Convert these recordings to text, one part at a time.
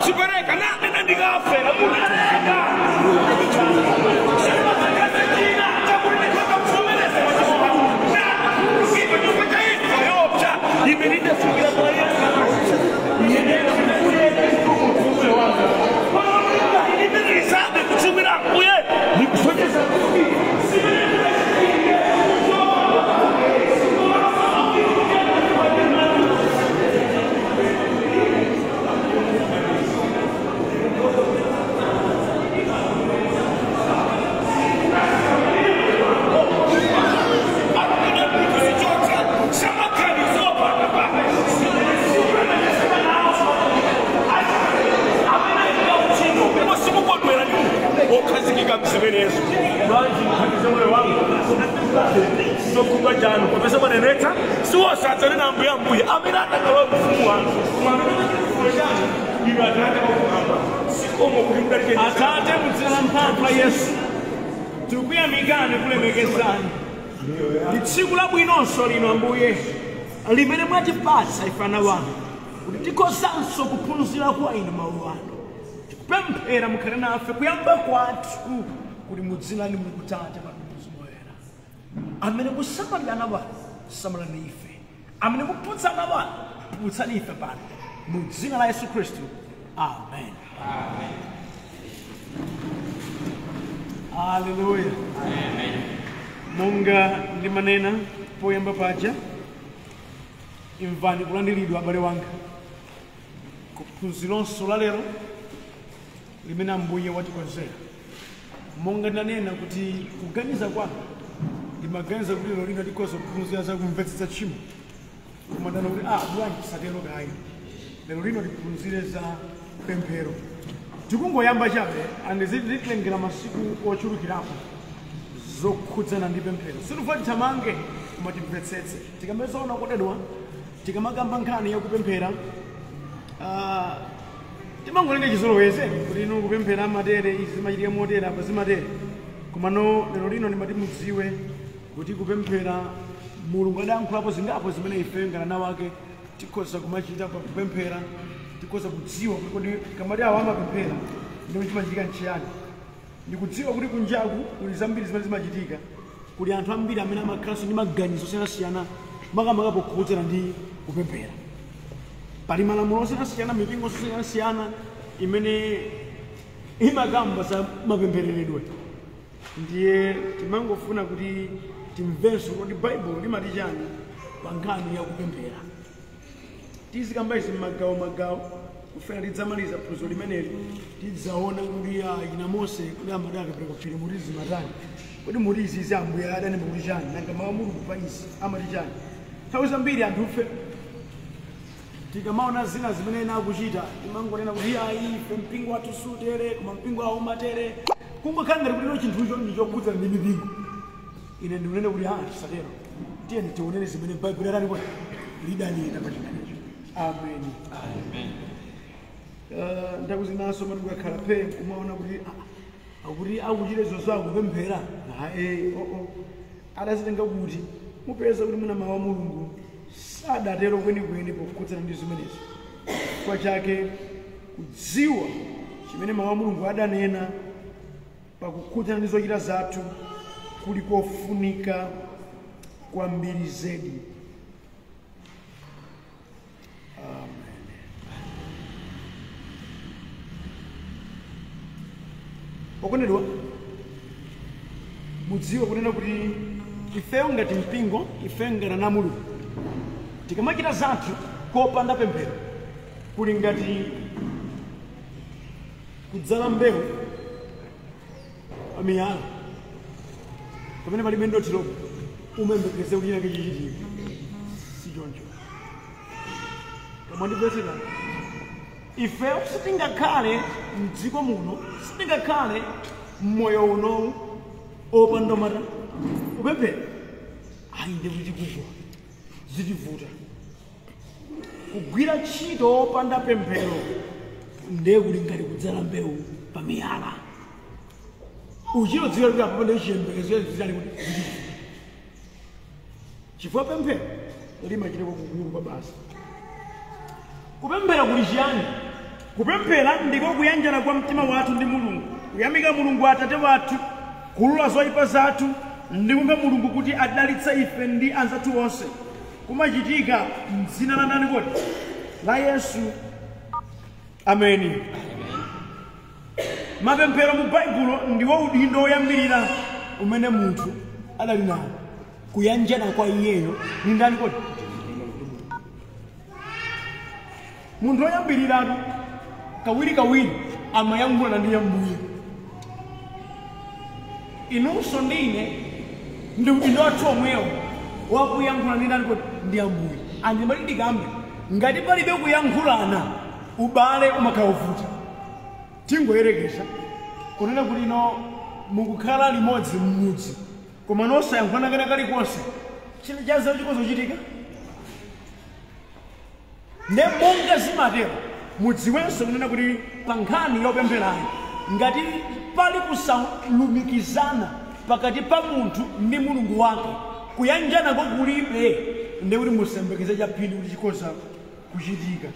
chipereka nami ndikafera Atate muzina mpampa Yesu tukuyamikani kulemekezani tsiku labwinonso lino Ambuye limene mwatipatsa ifana wanu kuti tikozanso kuphunzira kwa inu mawu anu tikupemphera mukhale nafe kuyamba kwathu kuti mudzina lanu mukutate pa Mzimu Woyera amene kusamalira wanu samalirani ife amene kuputsana wanu putsani ife pano mu dzina la Yesu Khristu. Amen. Amen. Hallelujah. Amen. Monga ndimanena poyamba paja imvani kulandiridwa abale wanga kuphunzironso la lero limene Ambuye watikonzera. Monga ndanena kuti kuganiza kwanu ndimaganiza kuti lero lino tikoza kuphunzira za kumvetsetsa tchimo koma ndana kuti bwanji tisatero kayi lero lino tiphunzire za pemphero. Tikungoyamba chabe andizitengera masiku ochulukirapo zokhudzana ndi pemphero sitifuna tithamange koma timvetsetse tikamaona kodedwa tikamakamba nkhani yakupemphera timangolenga chizoloweze kuti ino kupemphera matere izi zimachitika motere apa zimatere komano lero lino ndimati mudziwe kuti kupemphera Mulungu adayankhulapo zingapo zimene ife ngati ana ake tikhoza kumachita pa kupemphera tikoza kudziwa kuti kamati awo amapemphera ndipo chimachitika nchiyani ndikudziwa kuti kunjaku kuli zambiri zimene zimachitika kuli anthu ambiri amene amakhalanso ndi maganizo osiyanasiyana makamaka pokhudzana ndi kupemphera pali malamulo osiyanasiyana mipingo osiyanasiyana imene imakamba za mapemphereredwe ndiye timangofuna kuti timvenso kuti Baibulo limati chani pa nkhani ya kupemphera. Tizikamba izi magawo kufuna tidzamaliza phunziro limeneli tidzaona kuti ina Mose kuti amadaka pereka phiri muri zimatani kuti muri izi Ambuye adani muri chani nanga mawu Mulungu pa izi amati chani. Nthawi zambiri anthufe tikamaona zina zimene ena akuchita timangonena kuti ife mpingo wathu sutere koma mpingo awo matere kungokhala ngati kuti ino chinthucho ndichokhudzana ndi mipingo. Ine ndikunena kuti tisatero tiyeni tionere zimene Baibulo lalipoti lidanena pa chimenecho. Amen. Amen. Ndakuzinaso mati kukakhala phe kumaona kuti akuchita izo zawo kupemphera adazitenga kuti mupeza kuti muna mawu a Mulungu sadatero kwenikweni pokhudzana ndi zimenezo. Kwa chake kudziwa chimene mawu a Mulungu adanena pakukhudzana ndi zochita zathu kuli kofunika kwambiri zedi. Okondedwa mudziwe kunena kuti ifeyo ngati mpingo ife ngati ana Mulungu tikamachita zathu kopanda pemphero kuli ngati kudzala mbewu pamiyala pamene palibe ndothiro umembekeze kuti chake chichitika si choncho. Koma ndipeseka ifeyo sitingakhale mdziko muno sitingakhale mmoyo uno opanda mata kupemphera ndi kuti kugwa zitivuta kugwira ntchito opanda pemphero ndiye kuti ngati kudzala mbewu pamiyala uchidziwa kuti apo pande chiyembekezo zitali kuti chifukwa pemphero limachitiko kukulu kwa basi. Kupemphera kuli chiyani kupemphera ndiko kuyanjana kwa mtima wathu ndi mulungu, kuyamika mulungu atate wathu, kulula zoyipa zathu ndi kumva mulungu kuti adalitse ife ndi anzathu onse, kumachitika m'dzina la ndani kodi? La Yesu. Ameni. Mapemphero mu Baibulo ndiwo udindo oyambirira umene munthu adali nawo, kuyanjana kwa iyeyo ni ndani kodi? Munthu oyambiriratu kawiri amayankhula ndi Ambuye. Inunso ndine ndi udindo wathu omwewo wakuyankhula ndi ndani kodi? Ndi Ambuye. Andimati ndikambe ngati palibe kuyankhulana ubale umakhala uvuta. Tingoyerekeza kunena kuti ino mukukhala limodzi m'mudzi koma nosayankhulana kena kalikonse, chinthu chazawo chikozochitika. Ne monga zimatero mudziwenso kunena kuti pa nkhani yopempherayo ngati pali kusalumikizana pakati pa munthu ndi mulungu wake, kuyanjana kulibe, ndi kuti musembekeze chaphiri kuti chikoza kuchitika.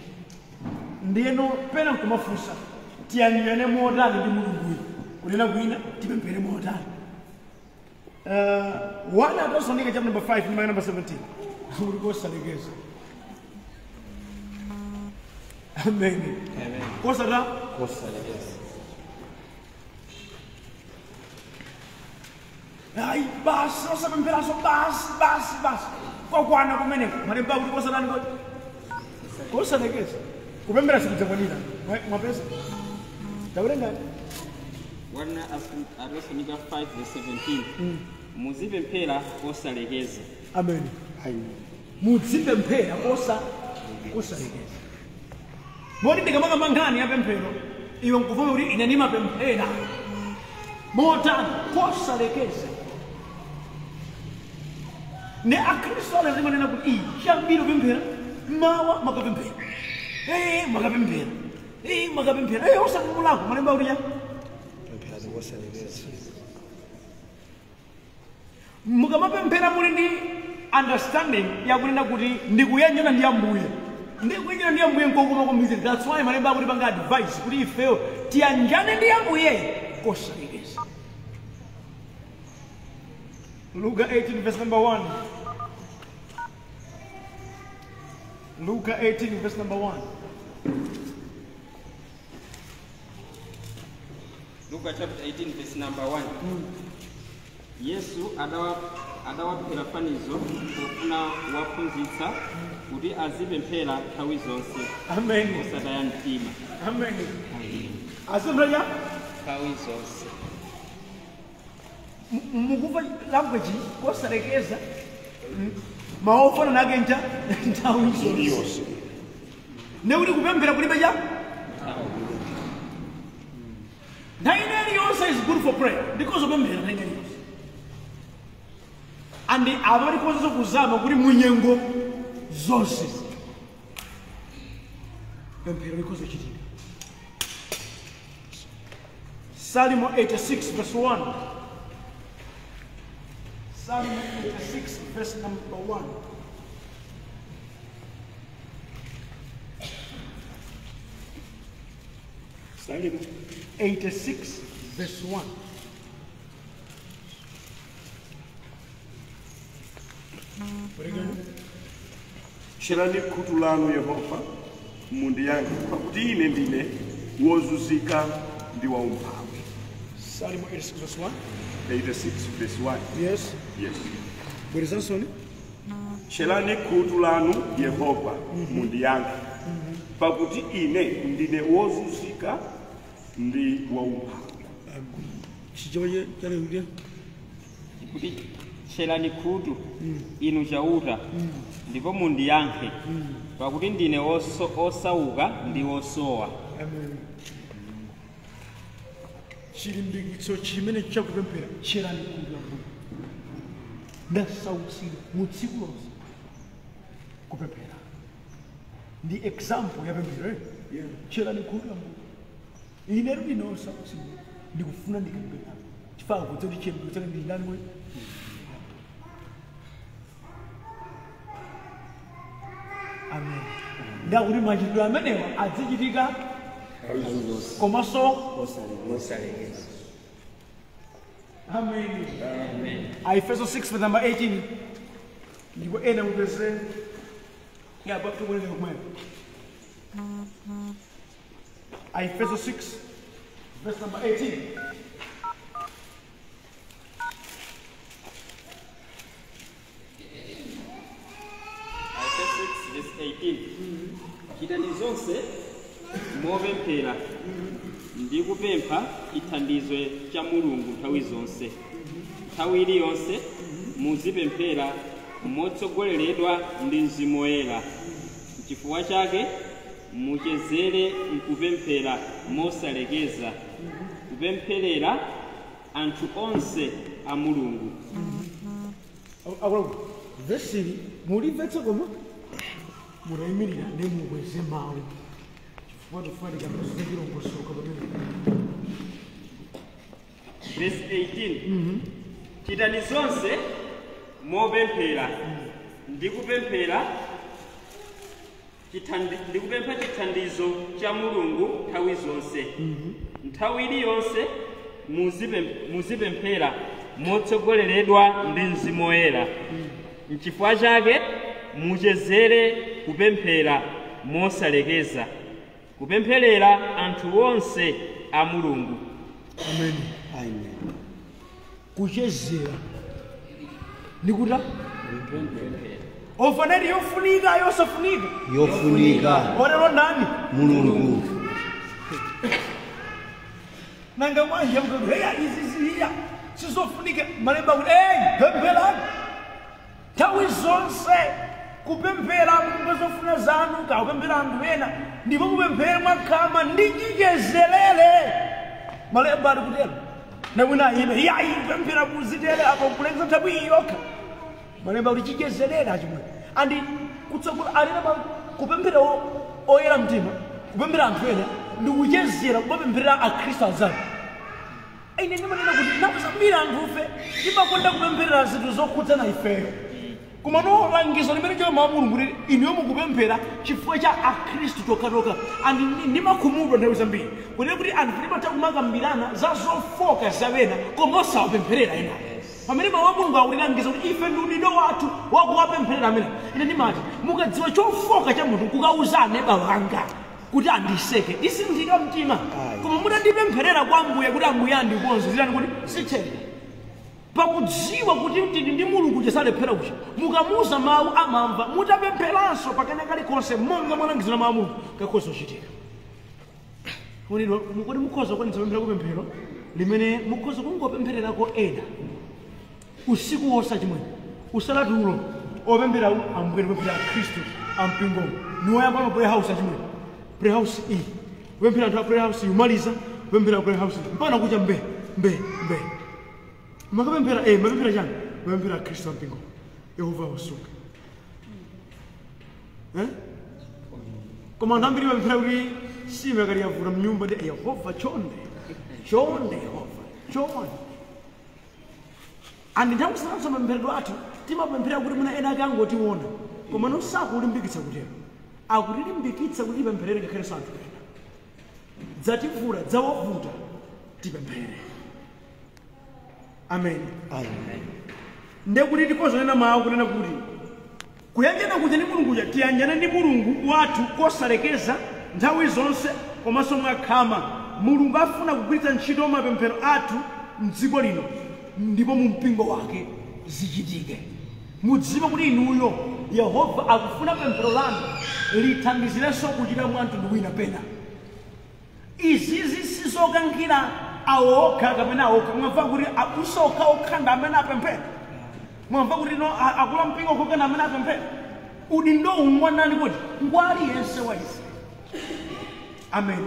Ndiyeno pena nkumafunsa tiyanjane motani ndi mulunguyo, kunena kwina tipemphere motani. 1 Thessalonica chapter number 5 and number 17. Uli kosalekeza. Amen. Amen. Kosala? Kosalekeza. Ai basi osapemphera so basi. Kokwana kumeneko. Malemba kuti kosala ngoti. Kosalekeza. Kupemphera sikudzakwalira. Mwapeza? Takulenga. 1 Thessalonica 5 verse 17. Muzipemphera kosalekeza. Amen. Muzipemphera kosalekeza. Modi ndikamaka mankhani ya pemphero iwe nkuvuma kuti ine ndimapemphera motani kosalekeza. Ne akhristu ale zimanena kuti chambiri kupemphera mawa makapemphera makapemphera osakumulako malemba kuti pemphera kosalekeza. Mukamapemphera muli ndi understanding yakunena kuti ndikuyanjana ndi Ambuye, ndikuyanjana ndi Ambuye nkokuma komizira. That's why malemba akuti panga advice kuti ifeyo tiyanjane ndi Ambuye kosalekeza. Luka 18 verse number 1. Luka 18 verse number 1. Luka chapter 18 verse number 1. Yesu adawaphera fanizo pofuna waphunzitsa kuti azipemphera nthawi zonse. Amen. Osataya mtima. Amen. Azipemphera nthawi zonse. Mukuva language kosalekeza maofana nake nthawi zonse. Nekuti kupemphera kulibe cha nthawi iliyonse is good for prayer because kupemphera nthawi iliyonse. Andi abali konzo kuzama kuti munyengo zonse pemphero because chitika. Psalm 86 verse 1. Psalm 86 verse number 1. Psalm 86 verse 1. Tcherani khutu lanu Yehova mundiyankhe, pakuti ine ndine wozunzika ndi waumphawi. Psalm 86 verse 1. 86 verse 1. Yes. Yes. Bwerezansoni. Tcherani khutu lanu Yehova mundiyankhe, pakuti ine ndine wozunzika ndi waumphawi. Chichoye chale Kuti tcherani khutu inu chauta ndipo mundiyankhe, pakuti ndine osauka ndi osowa. Amen. Chilimbikitso chimene chakupemphera tcherani khutu Ambuye. Ndasautsidwa mu tsiku lonse kupemphera. Ndi example ya pemphero. Tcherani khutu Ambuye. Ine ndine osautsidwa ndikufuna ndikupemphera. Chifukwa kuti chilimbikitso ndi ndani mwe. Amen. Ndakuti machitidwe amenewa azichitika komanso amen. Efeso 6 verse number 18 ndipo ena mupeze yapa tubwere kumwe. Efeso 6 verse number 18. Verse 18. Chitani zonse mopemphera ndi kupempha chithandizo cha Mulungu nthawi zonse. Nthawi iliyonse muzipemphera motsogoleredwa ndi Mzimu Woyera. Chifukwa chake muchezere mkupemphera mosalekeza, kupempherera anthu onse a Mulungu. Vesili mulimvetsa koma murayimirira ndi mukweze mawu chifukwa tofanika muzikilongosoka pamene. Verse 18. Chitani zonse mopemphera ndi kupemphera chithandizo cha Mulungu nthawi zonse. Nthawi iliyonse muzipemphera motsogoleredwa ndi Mzimu Woyera. N'chifukwa chake muchezere kupemphera mosalekeza, kupempherera anthu onse a Mulungu. Amen. Kuchezera nikuta ofaneli yofunika yosafunika yofunika orero ndani Mulungu nanga mwanje mko heya iziziya sizofunika malemba kuti pemphera nthawi zonse kupemphera mungazofuna zanu kapemphera anthu ena ndipo mupemphere mwakhama ndi chichezerere malemba ali kutero nawina ine yayi pemphera muzitere apo kulekeza nthawi yokha malemba kuti chichezerere achimwe andi kutsogola alina kupemphera oyera mtima kupemphera anthu ena ndi kuchezera kupemphera akhristu azanu. Ine ndimanena kuti nakuzambira anthufe timakonda kupemphera zinthu zokhudzana ifeyo koma langizo limene choma Mulungu kuti iniyo mukupemphera chifukwa cha akhristu tokhatoka andi ndimakhumudwa nthawi zambiri kuti anthu timatha kumakambirana za zofoka zawena koma osawapempherera ena pamene mawu a Mulungu akulangiza kuti ife ndi udindo wathu wakuwapempherera amene. Ine ndimati mukadziwa chofoka cha munthu kukauzane balanga kuti andiseke ndisinthika mtima koma mutandipempherera kwa Ambuye kuti Ambuye andikonze zilani kuti sitheka pakudziwa kuti tili ndi Mulungu tisalephera kucha mukamuuza mawu amamva mutapempheranso pakene kalikonse monga mwalangizira mawu a Mulungu kakhoza kuchitika. Kuti mukhoza kwanitsa pemphera kupemphero limene mukhoza kungopemphererako ena usiku wosa chimwene usalatulo opemphera Ambuye kupemphera Khristu ampingo niwoyamba ma prayer house achimwene prayer house iyi kupemphera anthu a prayer house yumaliza kupemphera prayer house mpana kucha mbe makapemphera mapemphera chani mapemphera Khristu ampingo Yehova wasunga koma anthu ambiri mapemphera kuti sime akati yavula mnyumba ndi Yehova chonde Yehova chonde andi nthawi sanso mapempheredwe athu timapemphera kuti muna ena ake angotiona koma nosakulimbikitsa kutero akutilimbikitsa kuti tipempherere ngakhalenso anthu ena dzativula dzawavuta tipempherere. Amen. Ndekuti tikozonena mawu kunena kuti kuyanjana kuja ndi Mulungu uja tiyanjane ndi Mulungu wathu kosalekeza nthawi zonse komanso mwakhama. Mulungu afuna kugwiritsa ntchito mapemphero athu m'dziko lino ndipo mu mpingo wake zichitike. Mudziwe kuti inuyo Yehova akufuna pemphero lanu lithandizirenso kuchita mwa mtundu wina pena. Izizi sizokankhira awoka kapena awoka mwamva kuti abusa okhaokhanda amene apemphera mwamva kuti akula mpingo kokana amene apemphera udindo umwanani kuti ngwaliyense wa izi. Amen.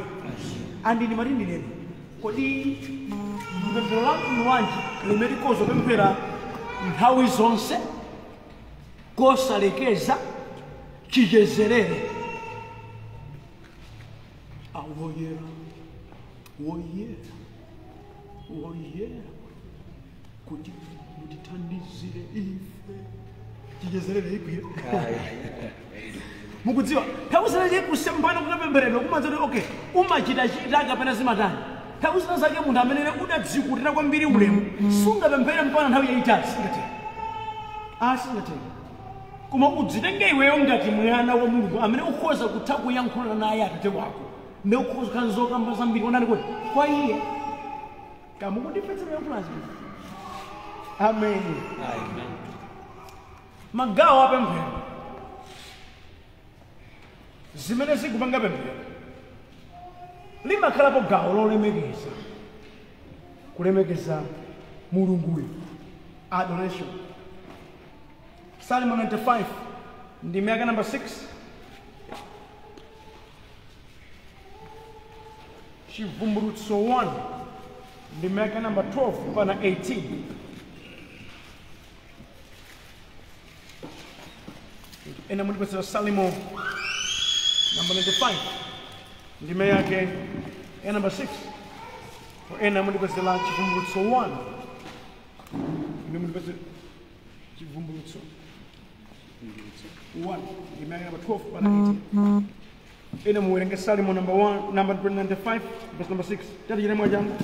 Andi ndimati ndinene kodi mpemphero la mtundu wanji limene tikoza kupemphera nthawi zonse kosalekeza chichezerere awoyera woyera kuti mutithandizire ife chichezerere igwira mukudziwa nthawi zinache kusempana kukapemberedwa kumanza kuti okay umachitachita kapena zimatani nthawi zina zake munthu amene udadzikutira kwambiri ulemu sungapemphere mpaka nthawi yayitali singateka koma udzitenge iweyo ngati mwana wa mulungu amene ukhoza kutha kuyankhulana naye atate wako ne ukhoza kukhala zokamba zambiri onani kuti kwa iye kamukundipfetsera yankhulazi amen magawo apemphero zimene zikupanga pemphero limakhalapo gawo lolemekeza kulemekeza mulunguyo adoration Psalm 95 ndime yake number 6 chivumbulutso 1 ndime yake number 12 pana 18 ena mulipesera Salimo number 95 ndime yake ya number 6 ena mulipesera chivumbulutso 1 ndime mulipesera chivumbulutso 1 ndime yake number 12 pana 18 ena muwerenge Salimo number 1 number 95 verse number 6 tati jine mwa jangu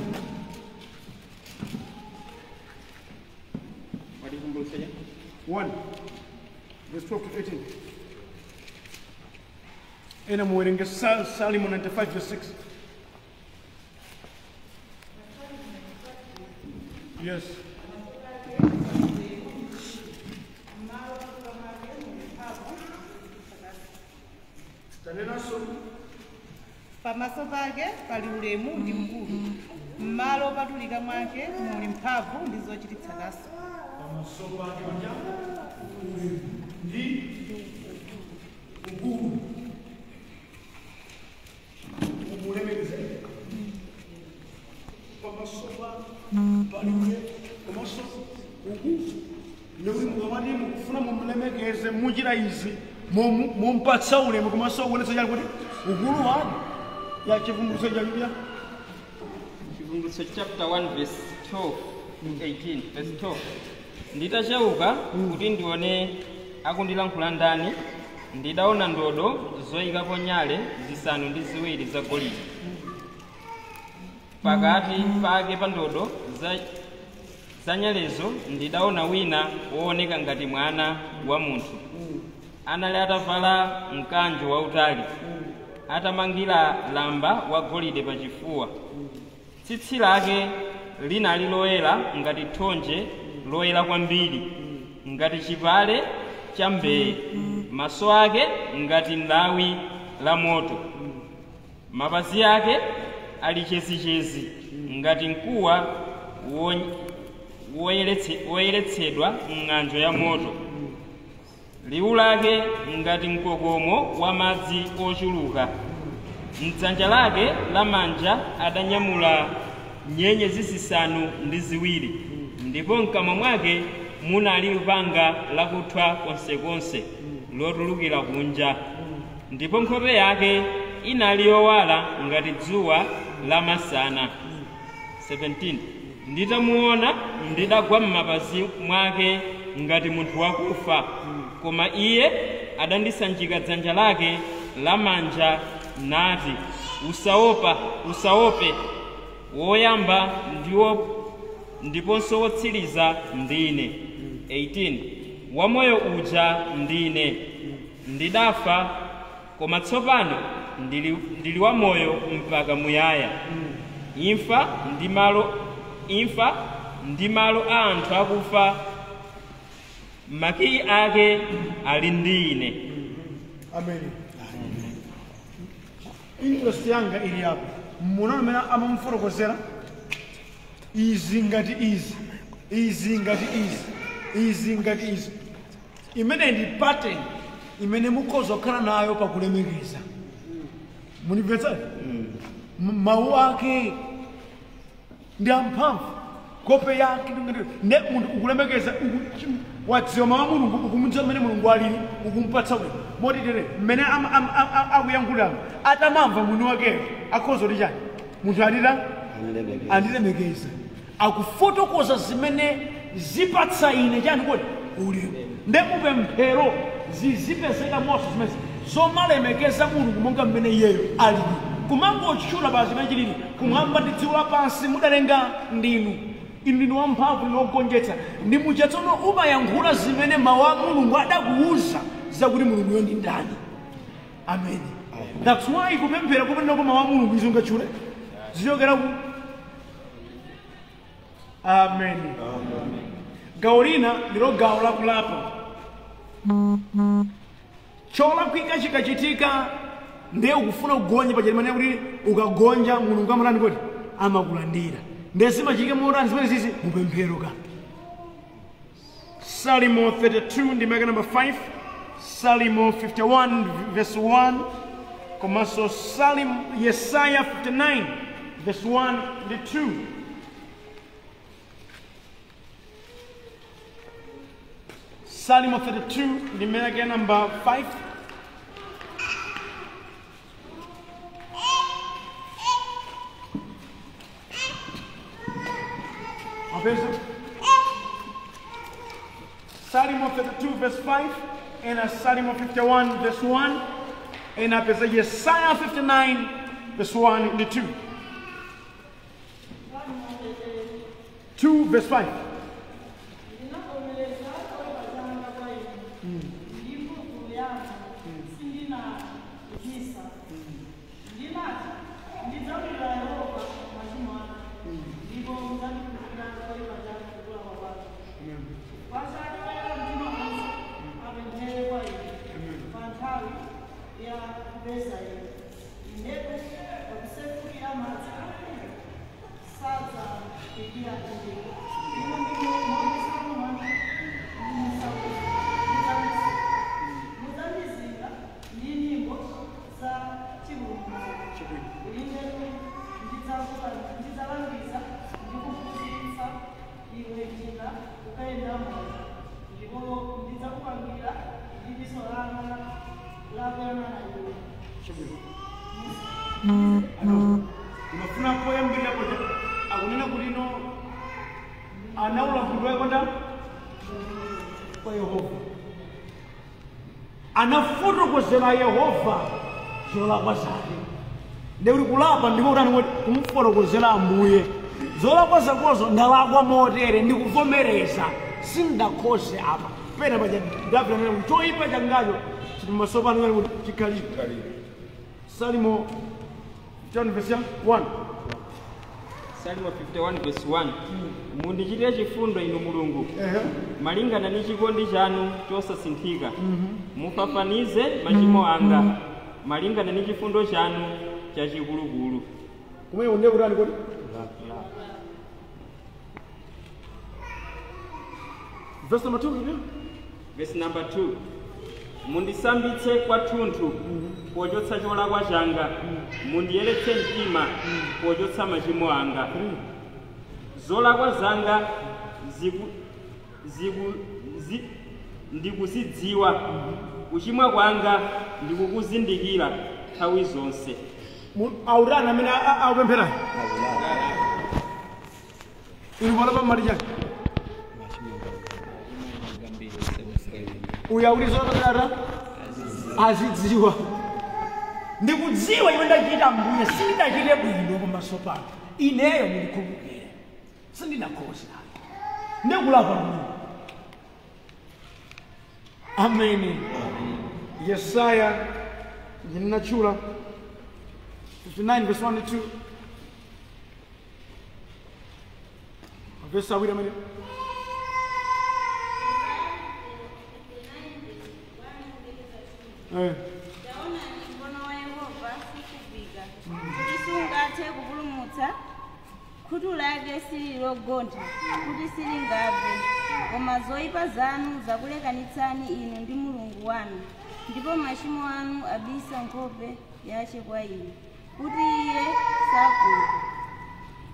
Wadi kumbulutso ya 1 verse 12 to 18 ena muwerenge Salimo 95 verse 6 yes pamaso pake pali ulemu ndi mkulu m'malo opatulika mwake muli mphamvu ndi zochititsa kaso pamaso pake ndi ukulu umulemekeze pamaso paliwe pamaso ukulu nekuti mukamati mukufuna mumulemekeze munjira izi mumpatsa ulemu komanso kuonetsa chali kuti ukulu wake ya chivumbulutso chalipya chivumbulutso chapter 1 verse 12 to 18 verse 12 nditachauka kuti ndione akundilankhula ndani ndidaona ndodo zoyikapo nyale zisanu ndi ziwiri zagolide pakati pake pa ndodo za nyalezo ndidaona wina wooneka ngati mwana wa munthu anali atavala mkanjo wautali atamangira lamba wa golide pachifuwa tsitsi lake linali loyera ngati thonje loyera kwambiri ngati chipale cha mbee maso ake ngati lawi la moto mapazi ake ali chezichezi ngati mkuwa woyeretsedwa m'ng'anjo ya moto liwu lake ngati mkokomo wa madzi ochuluka m'dzanja lake lamanja adanyamula nyenyezi zisanu ndi ziwiri ndipo mkamwa mwake munali lupanga lakuthwa konsekonse lotulukira kunja ndipo nkhope yake inali yowala ngati dzuwa lamasana 17 nditamuona ndidagwa m'mapazi mwake ngati munthu wakufa koma iye adandisanjika dzanja lake lamanja nati usaope woyamba ndiponso wotsiriza ndine 18 wamoyo uja ndine ndidafa koma tsopano ndili wamoyo mpaka muyaya imfa ndi malo a anthu akufa makiyi ake ali ndi ine amen interest yanga ili apo munono mene amamufotokozera izi ngati izi imene ndi pattern imene mukhoza kukhala nayo pakulemekeza munimvetsa mawu ake ndi amphamvu kope yake ne munthu ukulemekeza wadziwa mawu a mulungu ukumudziwa mmene mulungu alili ukumpatsa ulemu motitere mmene akuyankhulamo atamamva mwini wakeyo akhoza kuti chani munthu andilemekeza akufotokoza zimene zipatsa ine chani kuti ulemu nde mupemphero zizipezeka monso zimene zomalemekeza mulungu monga mmene iyeyo alili kumangotchula basi machilili kumwamba ndi dziko lapansi mudalenga ndinu ndinu wamphamvu ndinogonjetsa ndi muja tsono umayankhula zimene mawu a mulungu adakuwuza zakuti mulunguyo ndi ndani. Amen. That's why kupemphera kupenda kwa mawu a mulungu izungatchule zichokera ku. Amen. Gawo lina ndilo gawo la kulapa. Cholakwika chikachitika ndiye ukufuna kugonja pachilimane kuti ukagonja mulungu amatani kuti amakulandira ndiye simachike motani zimene zizi mupemphero ka. Salimo 32 ndi maka number 5, Salimo 51 verse 1, komanso Yesaya 59 verse 1 ndi 2. Salimo 32 ndi maka number 5. Salimo 32 verse 5 and Salimo 51 verse 1 and Yesaya 59 verse 1 and 2. 2 verse 5. Unafuna kuyambira kuti akunena kuti no anaula kudwa kwenda kwa Yehova. Anafotokozera Yehova zolakwa zake. Ndiye kuti kulapa ndipo utani kuti kumfotokozera Ambuye. Zolakwa zakozo ndalakwa motere ndikuvomereza sindakhoze apa. Pena paja Davide anena choipa changacho chimasopano ngati kuti chikhalire. Salimo 51 verse 1. Salimo 51 verse 1. Mundichitire chifundo inu Mulungu. Malingana ndi chikondi chanu chosasinthika. Mufafanize machimo anga. Malingana ndi chifundo chanu chachikulukulu. Kumwe ndiye kutani kodi? Verse number 2. Verse number 2. Mundisambitse kwathunthu pochotsa cholakwa changa. Mundiyeretse mtima pochotsa machimo anga. Zolakwa zanga ndikuzidziwa. Kuchimwa kwanga ndikukuzindikira nthawi zonse. Aurana amene akupemphera. Inu mwana pa mali chake. Uyaulizoara azidziwa ndikudziwa iwe ndachita Ambuye sindachite bwino pamaso pano ineyo ndikumbukire sindinakhoza ndikulapa Mulungu. Amen. Yesaya ndinachula 59 verse 1 to 2. Verse awira mene. Taona mkono wa Yehova sikuvika kuti sungathe kupulumutsa, khutu lake sililogontha kuti silingabve, koma zoyipa zanu zakulekanitsani inu ndi Mulungu wanu, ndipo machimo anu abisa nkhope yace kwa inu kuti iye sakumva.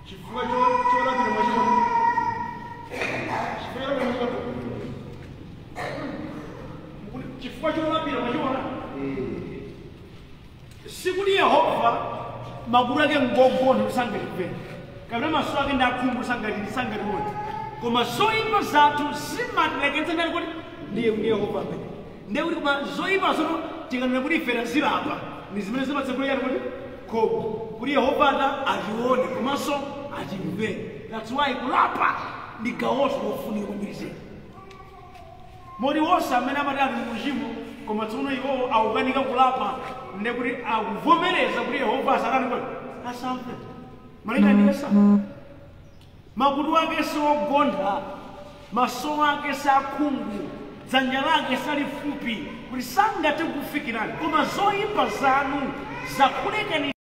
Chifukwa cholapira machimo chifukwa cholapira machimo sikuti Yehova magulu ake ngogontha sangalipera kapena maso ake ndakhumbu sangalipera koma zoyipa zathu zimatilekeza ndali kuti ndiye Yehova amene ndiye kuti koma zoyipa zono tikanena kuti ife tazilapa ndi zimene zimatsekulira kuti koma kuti Yehova atione komanso atimvere. That's why kulapa ndi gawoso lofunika kwambiri. Modi wonse amene amati ali muchimo koma tsono iwo akukanika kulapa ndi kuti akuvomereza kuti Yehova asakani kuti asamve. Malinga ndiyesa makutu ake siogontha, maso ake sakhungu, dzanja lake salifupi kuti sangathe kukufikirani, koma zoyipa zanu zakulekani